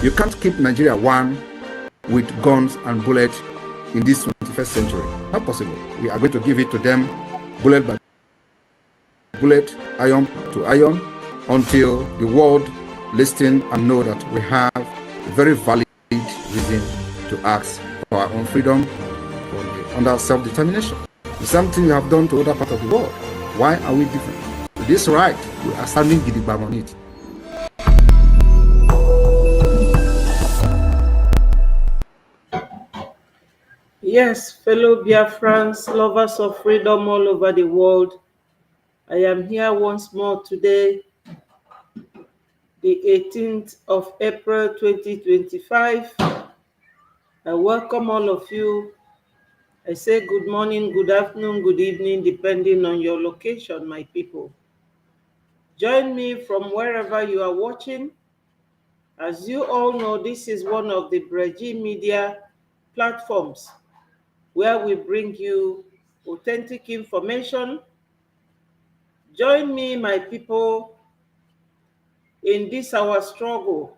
You can't keep Nigeria one with guns and bullets in this 21st century. Not possible. We are going to give it to them bullet by bullet, iron to iron, until the world listen and know that we have a very valid reason to ask for our own freedom under self-determination. The same thing you have done to other parts of the world. Why are we different? With this right, we are standing gidigba on it. Yes, fellow Biafrans, lovers of freedom all over the world, I am here once more today, the 18th of April 2025. I welcome all of you. I say good morning, good afternoon, good evening, depending on your location, my people. Join me from wherever you are watching. As you all know, this is one of the Breji media platforms where we bring you authentic information. Join me, my people, in this our struggle.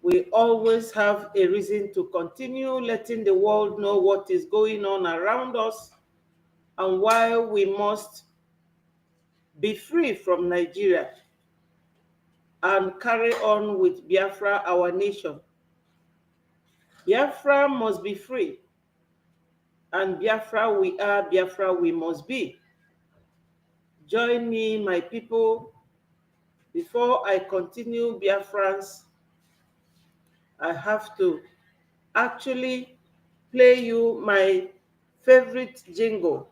We always have a reason to continue letting the world know what is going on around us and why we must be free from Nigeria and carry on with Biafra, our nation. Biafra must be free, and Biafra we are, Biafra we must be. Join me, my people. Before I continue, Biafrans, I have to actually play you my favorite jingle.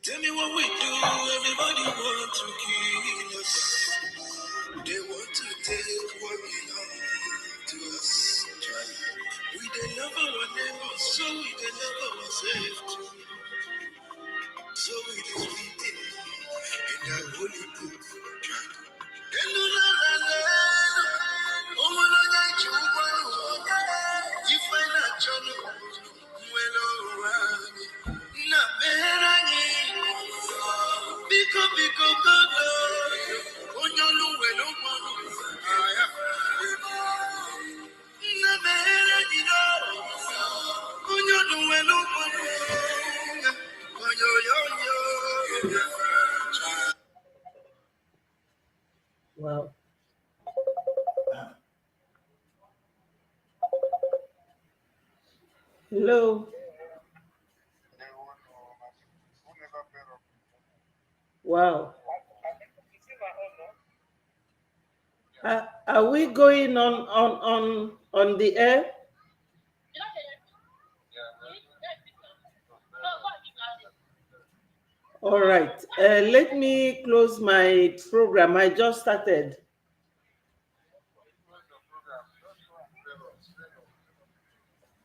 Tell me what we do, everybody want to kill us. They want to take what belongs to us. We they love our neighbors, so we they love ourselves too. So we just beat it in that holy book. You find out trouble, Wow. Hello. Wow. Are we going on the air? All right. Let me close my program. I just started.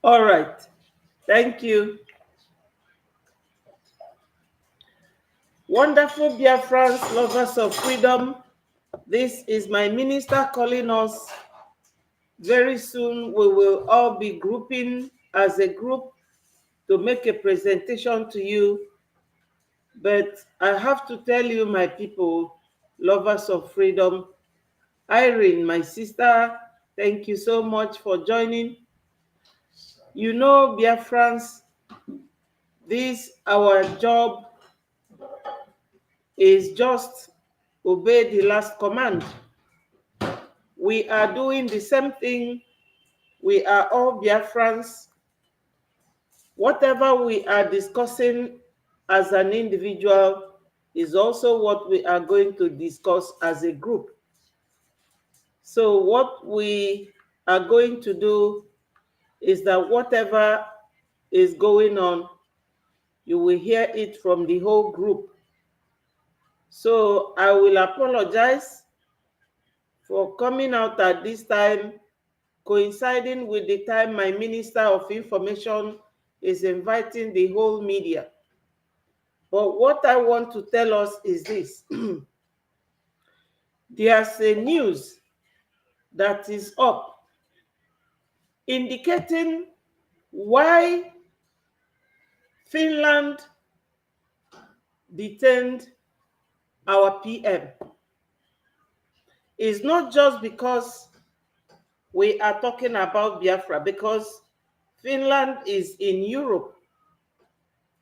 All right. Thank you. Wonderful Biafrans, lovers of freedom. This is my minister calling us. Very soon we will all be grouping as a group to make a presentation to you. But I have to tell you, my people, lovers of freedom, Irene, my sister, thank you so much for joining. You know, Biafrans, this our job is just obey the last command. We are doing the same thing. We are all Biafrans. Whatever we are discussing as an individual, is also what we are going to discuss as a group. So what we are going to do is that whatever is going on, you will hear it from the whole group. So I will apologize for coming out at this time, coinciding with the time my Minister of Information is inviting the whole media. But what I want to tell us is this. There's a news that is up indicating why Finland detained our PM. It's not just because we are talking about Biafra, because Finland is in Europe.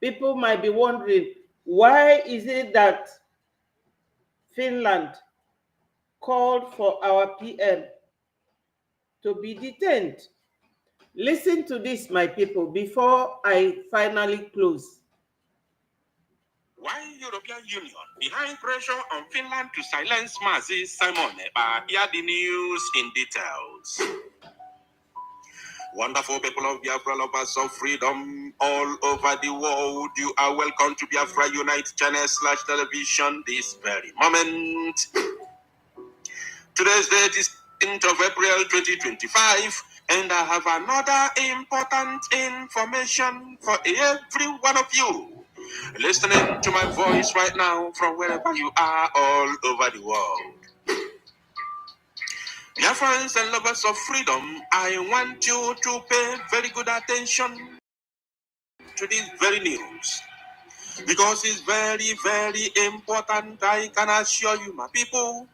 People might be wondering, why is it that Finland called for our PM to be detained? Listen to this, my people, before I finally close. Why European Union behind pressure on Finland to silence Mazi Simon Eba? Here the news in details. Wonderful people of Biafra, lovers of freedom all over the world, you are welcome to Biafra Unite channel /television this very moment. Today's date is 10th of April 2025, and I have another important information for every one of you listening to my voice right now from wherever you are all over the world. Dear friends and lovers of freedom, I want you to pay very good attention to this very news, because it's very, very important. I can assure you, my people,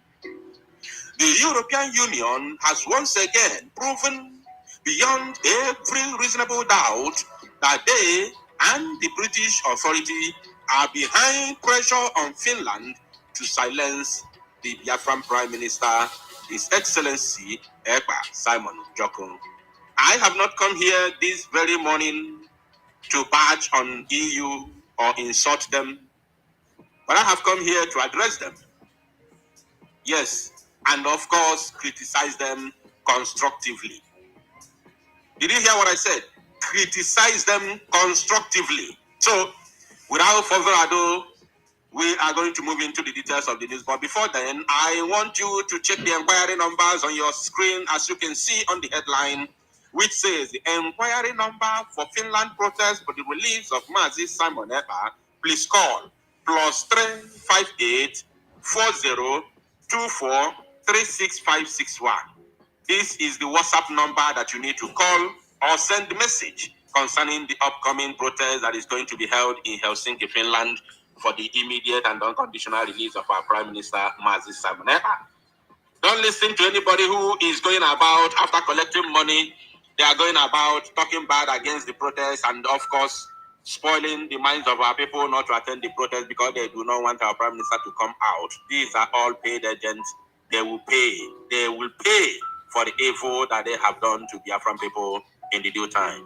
the European Union has once again proven beyond every reasonable doubt that they and the British authority are behind pressure on Finland to silence the Biafran Prime Minister, His Excellency Eba Simon Jokun. I have not come here this very morning to badge on EU or insult them, but I have come here to address them. Yes, and of course, criticize them constructively. Did you hear what I said? Criticize them constructively. So, without further ado, we are going to move into the details of the news. But before then, I want you to check the inquiry numbers on your screen, as you can see on the headline, which says the inquiry number for Finland protest for the release of Mazi Simon Eba. Please call +358 40 24 36561. This is the WhatsApp number that you need to call or send the message concerning the upcoming protest that is going to be held in Helsinki, Finland, for the immediate and unconditional release of our Prime Minister, Mazi Simon Eba. Don't listen to anybody who is going about, after collecting money, they are going about talking bad against the protest and, of course, spoiling the minds of our people not to attend the protest because they do not want our Prime Minister to come out. These are all paid agents. They will pay. They will pay for the evil that they have done to Biafran people in the due time.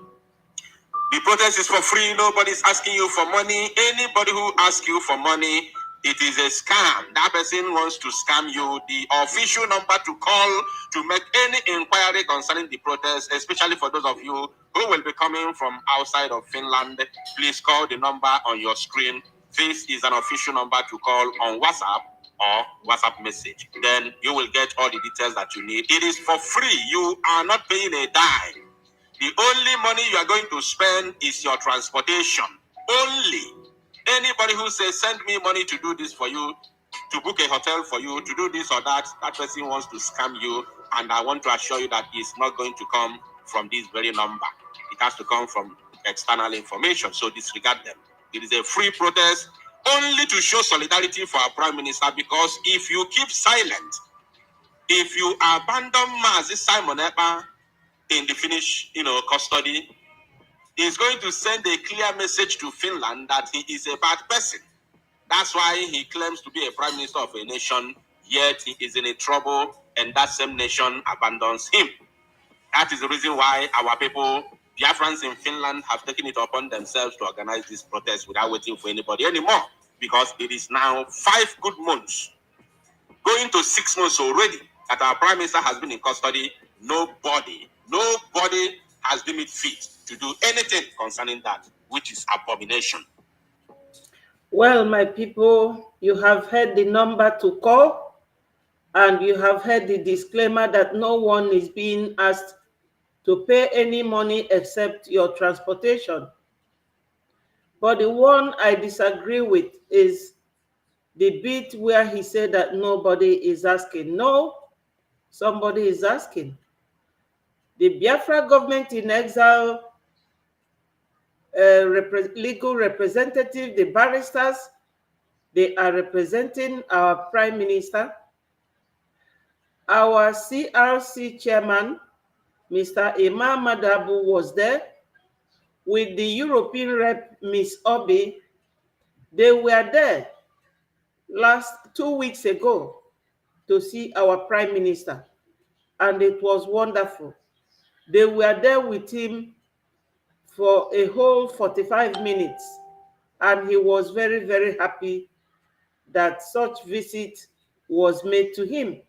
The protest is for free. Nobody's asking you for money. Anybody who asks you for money, it is a scam. That person wants to scam you. The official number to call to make any inquiry concerning the protest, especially for those of you who will be coming from outside of Finland, please call the number on your screen. This is an official number to call on WhatsApp or WhatsApp message. Then you will get all the details that you need. It is for free. You are not paying a dime. The only money you are going to spend is your transportation. Only. Anybody who says, send me money to do this for you, to book a hotel for you, to do this or that, that person wants to scam you. And I want to assure you that it's not going to come from this very number. It has to come from external information. So disregard them. It is a free protest only to show solidarity for our Prime Minister, because if you keep silent, if you abandon Mazi Simon Eba in the Finnish, custody, he's going to send a clear message to Finland that he is a bad person. That's why he claims to be a prime minister of a nation, yet he is in a trouble, and that same nation abandons him. That is the reason why our people, Biafrans in Finland, have taken it upon themselves to organize this protest without waiting for anybody anymore. because it is now 5 good months, going to 6 months already, that our Prime Minister has been in custody. Nobody has deemed it fit to do anything concerning that, which is abomination. Well, my people, you have heard the number to call, and you have heard the disclaimer that no one is being asked to pay any money except your transportation. But the one I disagree with is the bit where he said that nobody is asking. No, somebody is asking. The Biafra government in exile, legal representative, the barristers, they are representing our Prime Minister. Our CRC chairman, Mr. Imam Madabu, was there with the European rep, Miss Obi. They were there 2 weeks ago to see our Prime Minister, and it was wonderful. They were there with him for a whole 45 minutes, and he was very, very happy that such visit was made to him.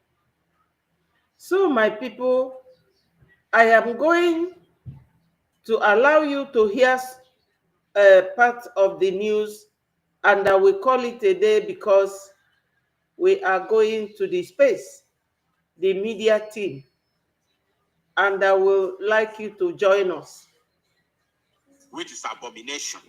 So, my people, I am going to allow you to hear part of the news, and I will call it a day because we are going to the space, the media team, and I will like you to join us. Which is abomination.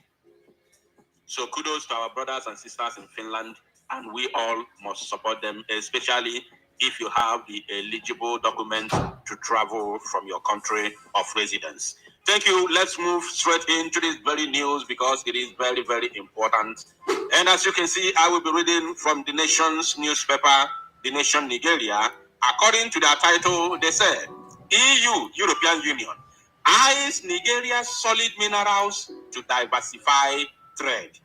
So kudos to our brothers and sisters in Finland, and we all must support them, especially if you have the eligible documents to travel from your country of residence. Thank you. Let's move straight into this very news because it is very, very important. And as you can see, I will be reading from the Nation's newspaper, The Nation Nigeria. According to their title, they said, EU, European Union, eyes Nigeria's solid minerals to diversify trade.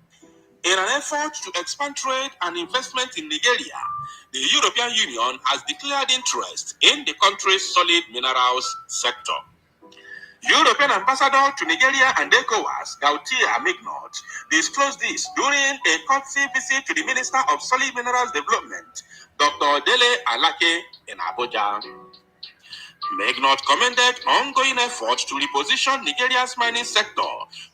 In an effort to expand trade and investment in Nigeria, the European Union has declared interest in the country's solid minerals sector. European ambassador to Nigeria and ECOWAS, Gautier Mignot, disclosed this during a courtesy visit to the Minister of Solid Minerals Development, Dr. Dele Alake, in Abuja. Mignot commended ongoing efforts to reposition Nigeria's mining sector,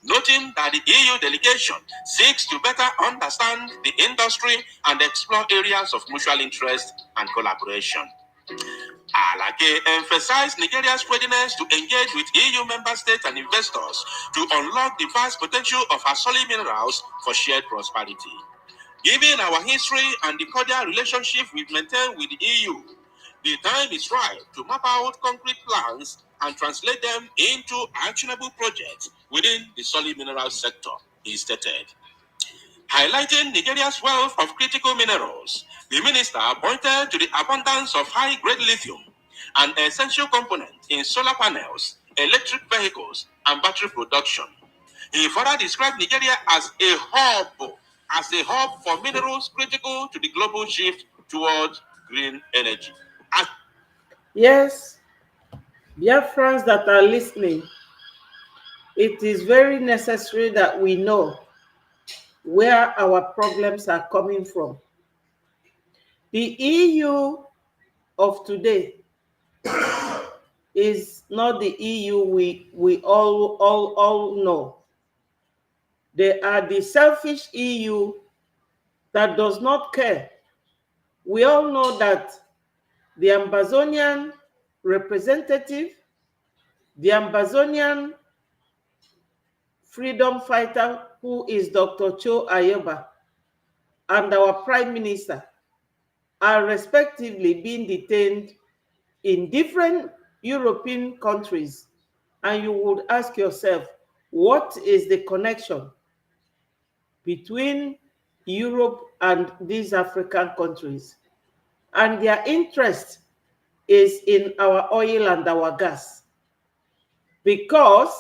noting that the EU delegation seeks to better understand the industry and explore areas of mutual interest and collaboration. Alake emphasized Nigeria's readiness to engage with EU member states and investors to unlock the vast potential of our solid minerals for shared prosperity. Given our history and the cordial relationship we've maintained with the EU, the time is right to map out concrete plans and translate them into actionable projects within the solid minerals sector, he stated. Highlighting Nigeria's wealth of critical minerals, the minister pointed to the abundance of high-grade lithium, an essential component in solar panels, electric vehicles, and battery production. He further described Nigeria as a hub for minerals critical to the global shift towards green energy. Yes, Biafrans that are listening, it is very necessary that we know where our problems are coming from. The EU of today is not the EU we all know. They are the selfish EU that does not care. We all know that the Amazonian representative, the Amazonian freedom fighter, who is Dr. Cho Ayeba, and our Prime Minister are respectively being detained in different European countries. And you would ask yourself, what is the connection between Europe and these African countries? And their interest is in our oil and our gas, because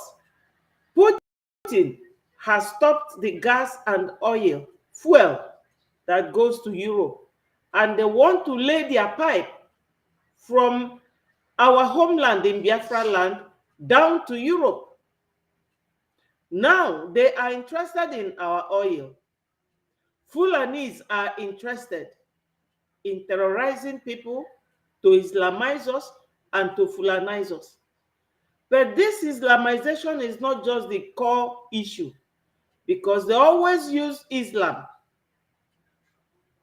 Putin has stopped the gas and oil fuel that goes to Europe, and they want to lay their pipe from our homeland in Biafra land down to Europe. Now they are interested in our oil. Fulanis are interested in terrorizing people, to Islamize us, and to Fulanize us. But this Islamization is not just the core issue, because they always use Islam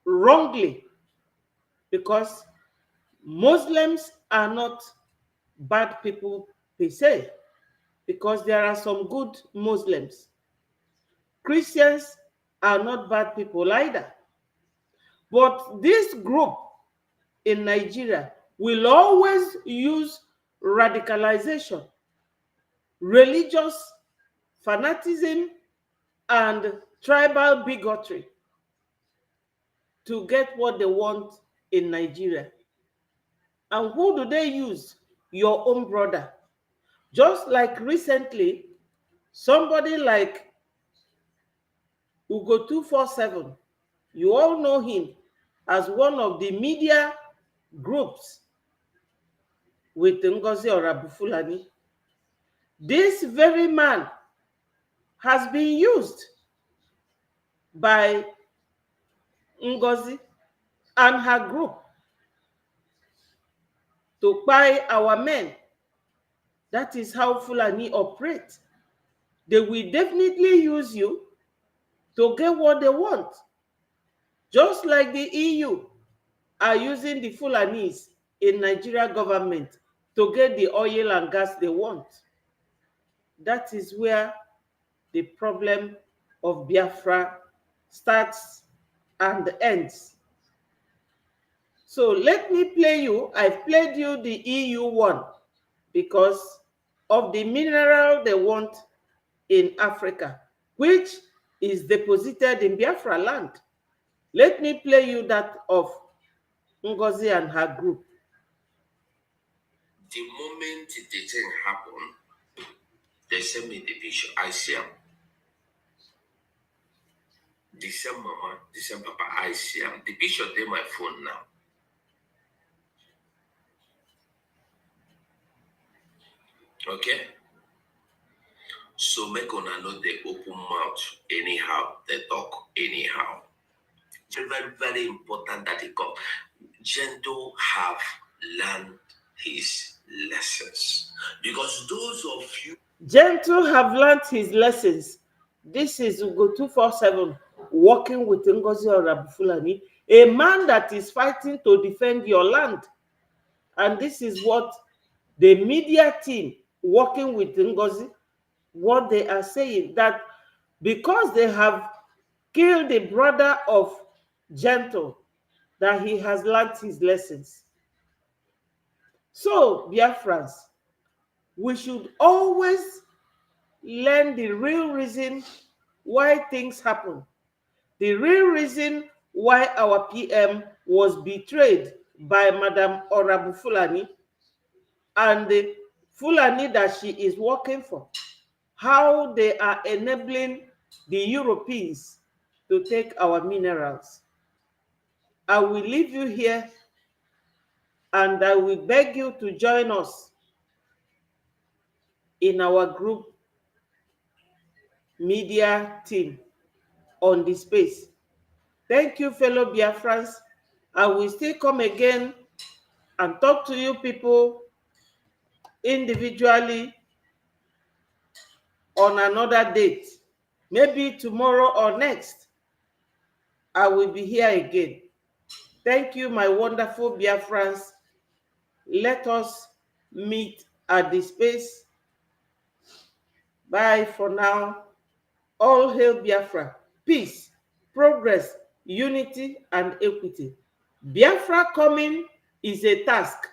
wrongly, because Muslims are not bad people per se, because there are some good Muslims. Christians are not bad people either. But this group in Nigeria will always use radicalization, religious fanaticism, and tribal bigotry to get what they want in Nigeria. And who do they use? Your own brother. Just like recently, somebody like UGO247, you all know him as one of the media groups with Ngozi Orabufulani. This very man has been used by Ngozi and her group to buy our men. That is how Fulani operate. They will definitely use you to get what they want. Just like the EU are using the Fulanis in Nigeria government to get the oil and gas they want. That is where the problem of Biafra starts and ends. So let me play you. I've played you the EU one because of the mineral they want in Africa, which is deposited in Biafra land. Let me play you that of Ngozi and her group. The moment the thing happened, they send me the picture. I see them. The same mama, the same papa, I see them. The picture in my phone now. Okay? So make una know they open mouth anyhow, they talk anyhow. It's very, very important that he come. Gendo have learned his lessons. Because those of you... Gentle have learned his lessons. This is UGO247 working with Ngozi Orabufulani, a man that is fighting to defend your land. And this is what the media team working with Ngozi, what they are saying, that because they have killed the brother of Gentle, that he has learned his lessons. So, Biafrans, we should always learn the real reason why things happen. The real reason why our PM was betrayed by Madam Orabufulani and the Fulani that she is working for. How they are enabling the Europeans to take our minerals. I will leave you here and I will beg you to join us in our group media team on the space. Thank you, fellow Biafrans. I will still come again and talk to you people individually on another date. Maybe tomorrow or next, I will be here again. Thank you, my wonderful Biafrans. Let us meet at the space. Bye for now. All hail Biafra. Peace, progress, unity, and equity. Biafra coming is a task.